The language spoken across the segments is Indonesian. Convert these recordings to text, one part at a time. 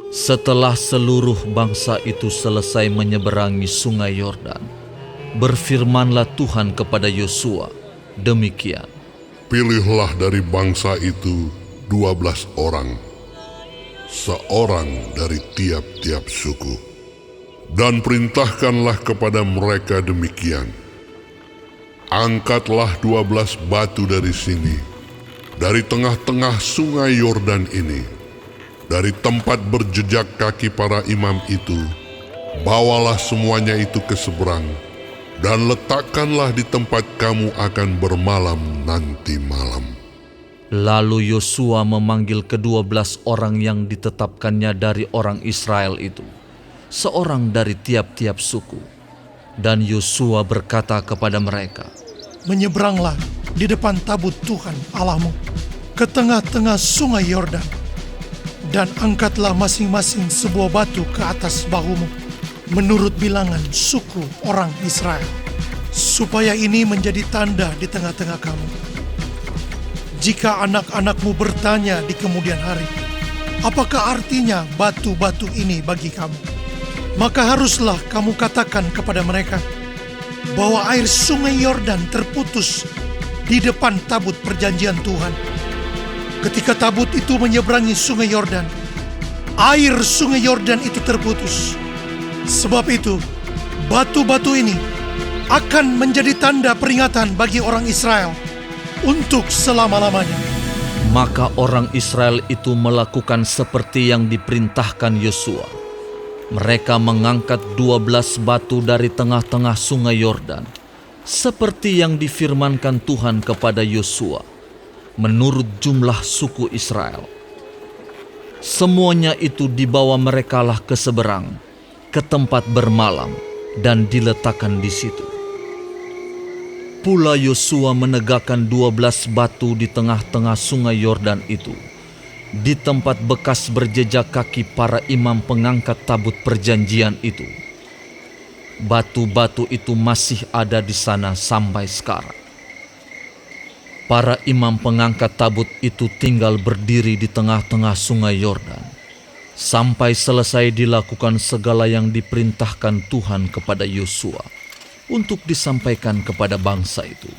Setelah seluruh bangsa itu selesai menyeberangi sungai Yordan, berfirmanlah Tuhan kepada Yosua, demikian. Pilihlah dari bangsa itu 12 orang, seorang dari tiap-tiap suku, dan perintahkanlah kepada mereka demikian. Angkatlah 12 batu dari sini, dari tengah-tengah sungai Yordan ini, dari tempat berjejak kaki para imam itu. Bawalah semuanya itu ke seberang, dan letakkanlah di tempat kamu akan bermalam nanti malam. Lalu Yosua memanggil ke-12 orang yang ditetapkannya dari orang Israel itu, seorang dari tiap-tiap suku. Dan Yosua berkata kepada mereka, menyeberanglah di depan tabut Tuhan Allahmu ke tengah-tengah sungai Yordan, dan angkatlah masing-masing sebuah batu ke atas bahumu, menurut bilangan suku orang Israel, supaya ini menjadi tanda di tengah-tengah kamu. Jika anak-anakmu bertanya di kemudian hari, apakah artinya batu-batu ini bagi kamu? Maka haruslah kamu katakan kepada mereka bahwa air sungai Yordan terputus di depan tabut perjanjian Tuhan. Ketika tabut itu menyeberangi sungai Yordan, air sungai Yordan itu terputus. Sebab itu, batu-batu ini akan menjadi tanda peringatan bagi orang Israel untuk selama-lamanya. Maka orang Israel itu melakukan seperti yang diperintahkan Yosua. Mereka mengangkat 12 batu dari tengah-tengah sungai Yordan, seperti yang difirmankan Tuhan kepada Yosua, menurut jumlah suku Israel. Semuanya itu dibawa merekalah ke seberang, ke tempat bermalam, dan diletakkan di situ. Pula Yosua menegakkan 12 batu di tengah-tengah sungai Yordan itu, di tempat bekas berjejak kaki para imam pengangkat tabut perjanjian itu. Batu-batu itu masih ada di sana sampai sekarang. Para imam pengangkat tabut itu tinggal berdiri di tengah-tengah sungai Yordan, sampai selesai dilakukan segala yang diperintahkan Tuhan kepada Yosua untuk disampaikan kepada bangsa itu,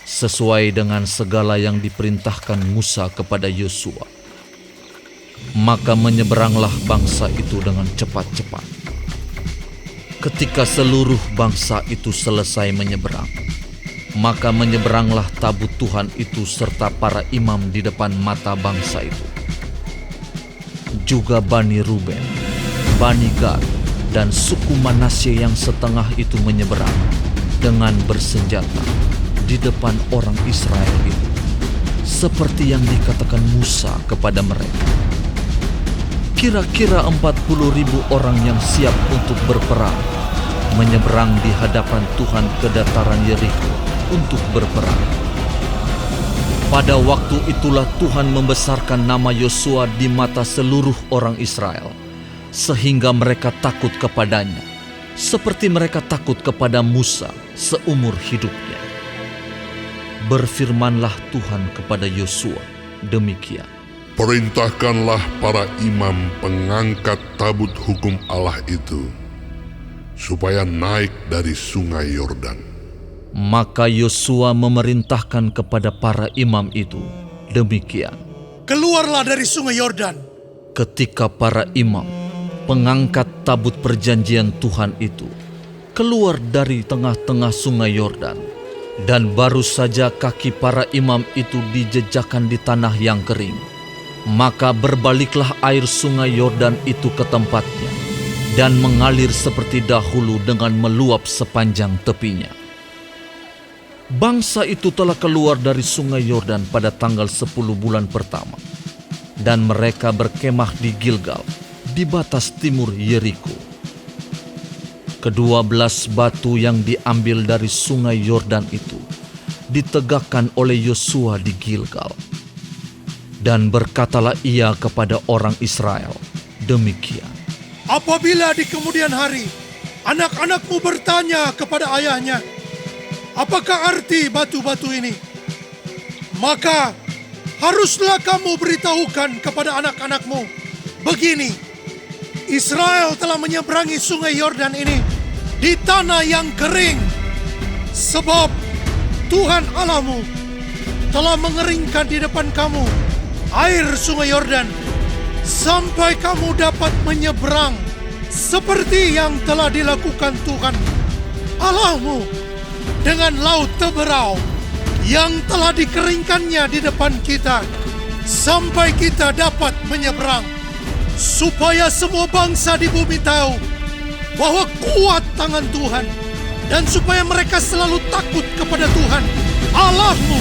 sesuai dengan segala yang diperintahkan Musa kepada Yosua. Maka menyeberanglah bangsa itu dengan cepat-cepat. Ketika seluruh bangsa itu selesai menyeberang, maka menyeberanglah tabut Tuhan itu serta para imam di depan mata bangsa itu. Juga Bani Ruben, Bani Gad, dan suku Manasye yang setengah itu menyeberang dengan bersenjata di depan orang Israel itu, seperti yang dikatakan Musa kepada mereka. Kira-kira 40.000 orang yang siap untuk berperang menyeberang di hadapan Tuhan ke dataran Yeriko untuk berperang. Pada waktu itulah Tuhan membesarkan nama Yosua di mata seluruh orang Israel, sehingga mereka takut kepadanya, seperti mereka takut kepada Musa seumur hidupnya. Berfirmanlah Tuhan kepada Yosua, demikian. Perintahkanlah para imam pengangkat tabut hukum Allah itu, supaya naik dari sungai Yordan. Maka Yosua memerintahkan kepada para imam itu, demikian. Keluarlah dari sungai Yordan. Ketika para imam pengangkat tabut perjanjian Tuhan itu keluar dari tengah-tengah sungai Yordan, dan baru saja kaki para imam itu dijejakkan di tanah yang kering, maka berbaliklah air sungai Yordan itu ke tempatnya, dan mengalir seperti dahulu dengan meluap sepanjang tepinya. Bangsa itu telah keluar dari sungai Yordan pada tanggal 10 bulan pertama, dan mereka berkemah di Gilgal, di batas timur Yeriko. Ke-12 batu yang diambil dari sungai Yordan itu ditegakkan oleh Yosua di Gilgal. Dan berkatalah ia kepada orang Israel, demikian. Apabila di kemudian hari anak-anakmu bertanya kepada ayahnya, apakah arti batu-batu ini? Maka haruslah kamu beritahukan kepada anak-anakmu, begini, Israel telah menyeberangi sungai Yordan ini di tanah yang kering. Sebab Tuhan Allahmu telah mengeringkan di depan kamu air sungai Yordan, sampai kamu dapat menyeberang seperti yang telah dilakukan Tuhan Allahmu dengan laut Teberau yang telah dikeringkannya di depan kita, sampai kita dapat menyeberang, supaya semua bangsa di bumi tahu bahwa kuat tangan Tuhan, dan supaya mereka selalu takut kepada Tuhan Allahmu.